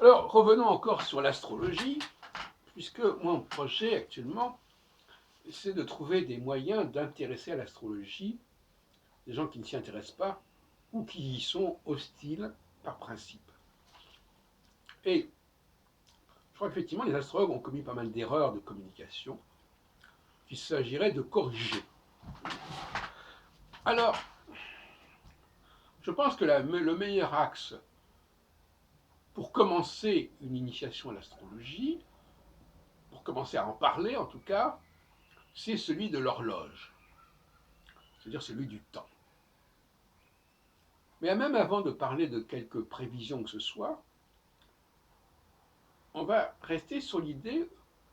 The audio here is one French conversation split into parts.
Alors, revenons encore sur l'astrologie, puisque mon projet actuellement, c'est de trouver des moyens d'intéresser à l'astrologie des gens qui ne s'y intéressent pas ou qui y sont hostiles par principe. Et je crois qu'effectivement, les astrologues ont commis pas mal d'erreurs de communication qu'il s'agirait de corriger. Alors, je pense que le meilleur axe pour commencer une initiation à l'astrologie, pour commencer à en parler en tout cas, c'est celui de l'horloge, c'est-à-dire celui du temps. Mais même avant de parler de quelques prévisions que ce soit, on va rester sur l'idée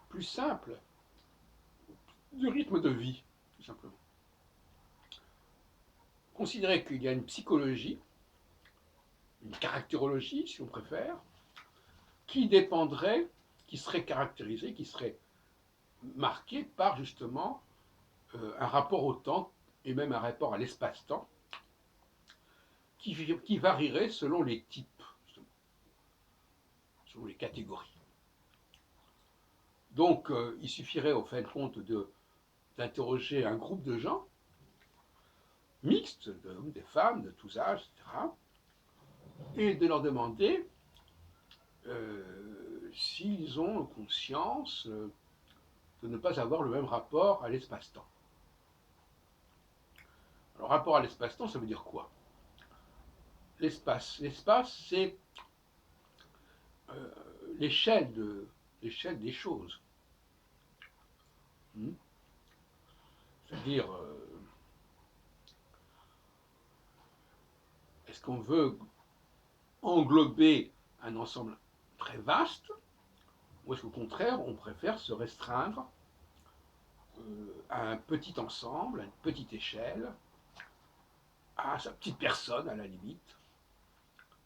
plus simple du rythme de vie, tout simplement. Considérer qu'il y a une psychologie, une caractérologie, si on préfère, qui dépendrait, qui serait caractérisée, qui serait marquée par justement un rapport au temps et même un rapport à l'espace-temps qui varierait selon les types, selon les catégories. Donc, il suffirait au fin de compte d'interroger un groupe de gens, mixtes, d'hommes, des femmes, de tous âges, etc., et de leur demander s'ils ont conscience de ne pas avoir le même rapport à l'espace-temps. Alors, rapport à l'espace-temps, ça veut dire quoi? L'espace, c'est euh, l'échelle des choses. C'est-à-dire, est-ce qu'on veut englober un ensemble très vaste, ou est-ce qu'au contraire, on préfère se restreindre à un petit ensemble, à une petite échelle, à sa petite personne à la limite,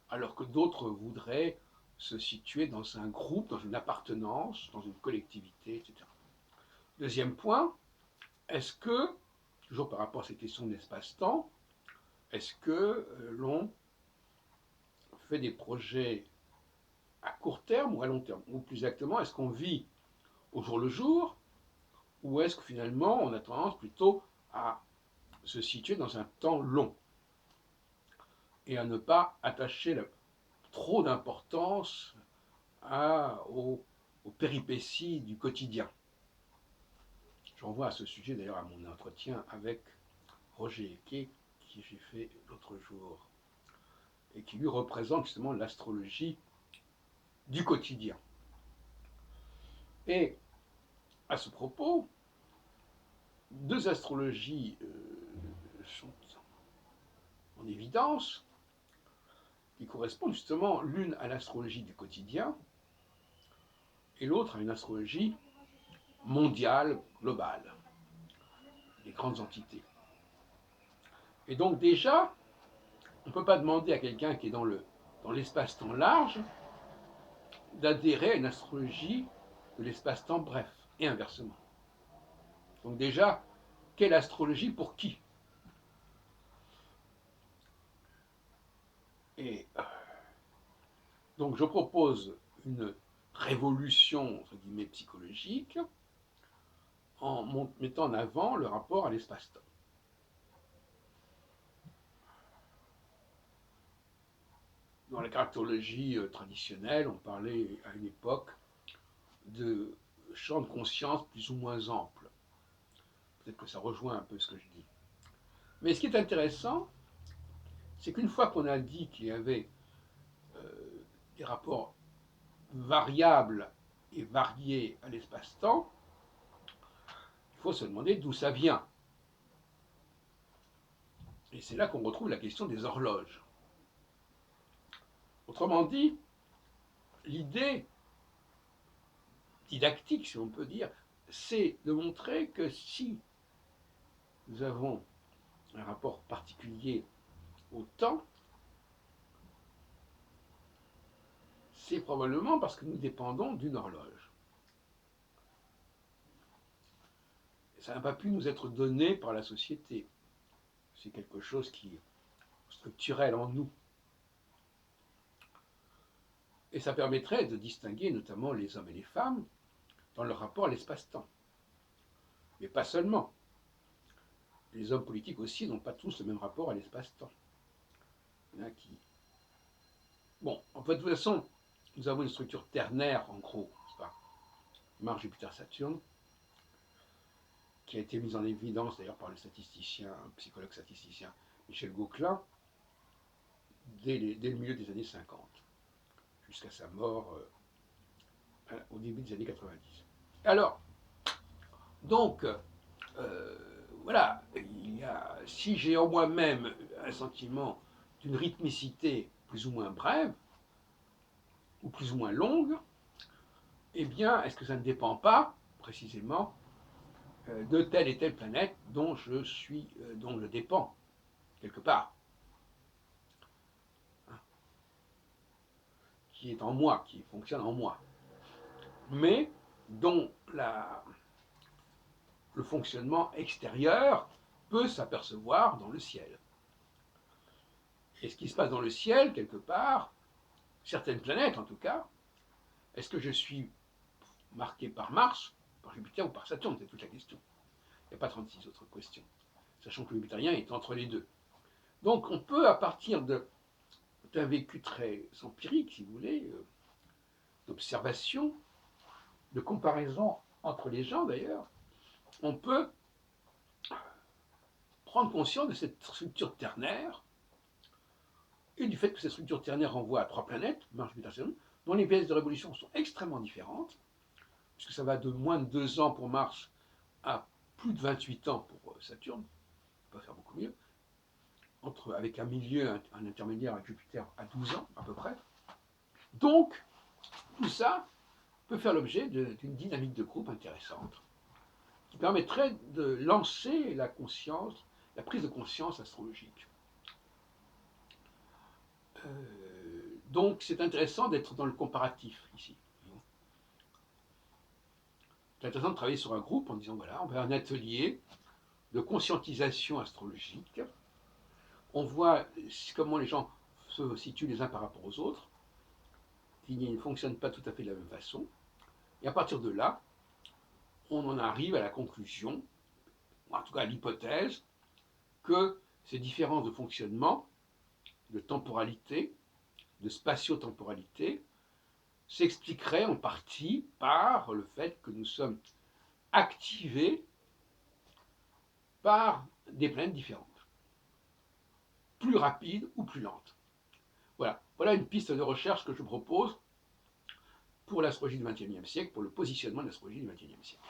alors que d'autres voudraient se situer dans un groupe, dans une appartenance, dans une collectivité, etc. Deuxième point, est-ce que, toujours par rapport à ces questions d'espace-temps, est-ce que l'on fait des projets à court terme ou à long terme? Ou plus exactement, est-ce qu'on vit au jour le jour, ou est-ce que finalement on a tendance plutôt à se situer dans un temps long et à ne pas attacher trop d'importance aux péripéties du quotidien? Je renvoie à ce sujet d'ailleurs à mon entretien avec Roger Eke, qui j'ai fait l'autre jour, et qui lui représente justement l'astrologie du quotidien. Et à ce propos, deux astrologies sont en évidence, qui correspondent justement l'une à l'astrologie du quotidien et l'autre à une astrologie mondiale, globale, des grandes entités. Et donc déjà, on ne peut pas demander à quelqu'un qui est dans l'espace-temps large d'adhérer à une astrologie de l'espace-temps bref, et inversement. Donc déjà, quelle astrologie pour qui? Et donc je propose une révolution entre guillemets psychologique en mettant en avant le rapport à l'espace-temps. Dans la caractérologie traditionnelle, on parlait à une époque de champs de conscience plus ou moins amples. Peut-être que ça rejoint un peu ce que je dis. Mais ce qui est intéressant, c'est qu'une fois qu'on a dit qu'il y avait des rapports variables et variés à l'espace-temps, il faut se demander d'où ça vient. Et c'est là qu'on retrouve la question des horloges. Autrement dit, l'idée didactique, si on peut dire, c'est de montrer que si nous avons un rapport particulier au temps, c'est probablement parce que nous dépendons d'une horloge. Et ça n'a pas pu nous être donné par la société. C'est quelque chose qui est structurel en nous. Et ça permettrait de distinguer notamment les hommes et les femmes dans leur rapport à l'espace-temps. Mais pas seulement. Les hommes politiques aussi n'ont pas tous le même rapport à l'espace-temps. Il y en a qui... Bon, en fait, de toute façon, nous avons une structure ternaire, en gros, c'est pas Mars, Jupiter, Saturne, qui a été mise en évidence d'ailleurs par le statisticien, psychologue statisticien Michel Gauquelin, dès le milieu des années 50, jusqu'à sa mort au début des années 90. Alors, donc, voilà, si j'ai en moi-même un sentiment d'une rythmicité plus ou moins brève, ou plus ou moins longue, eh bien, est-ce que ça ne dépend pas, précisément, de telle et telle planète dont dont je dépends, quelque part, hein, qui est en moi, qui fonctionne en moi, mais dont le fonctionnement extérieur peut s'apercevoir dans le ciel. Et ce qui se passe dans le ciel, quelque part, certaines planètes en tout cas, est-ce que je suis marqué par Mars, par Jupiter ou par Saturne? C'est toute la question. Il n'y a pas 36 autres questions, sachant que le jupitérien est entre les deux. Donc on peut, à partir d'un vécu très empirique, si vous voulez, d'observation, de comparaison entre les gens d'ailleurs, on peut prendre conscience de cette structure ternaire et du fait que cette structure ternaire renvoie à 3 planètes, Mars, Jupiter, Saturne, dont les vitesses de révolution sont extrêmement différentes, puisque ça va de moins de 2 ans pour Mars à plus de 28 ans pour Saturne, on peut pas faire beaucoup mieux, avec un milieu, un intermédiaire avec Jupiter à 12 ans à peu près. Donc, tout ça peut faire l'objet d'une dynamique de groupe intéressante, qui permettrait de lancer la prise de conscience astrologique. Donc c'est intéressant d'être dans le comparatif ici. C'est intéressant de travailler sur un groupe en disant voilà, on va un atelier de conscientisation astrologique. On voit comment les gens se situent les uns par rapport aux autres, qui ne fonctionnent pas tout à fait de la même façon. Et à partir de là, on en arrive à la conclusion, ou en tout cas à l'hypothèse, que ces différences de fonctionnement, de temporalité, de spatio-temporalité, s'expliquerait en partie par le fait que nous sommes activés par des planètes différentes, plus rapides ou plus lentes. Voilà une piste de recherche que je propose pour l'astrologie du XXIe siècle, pour le positionnement de l'astrologie du XXIe siècle.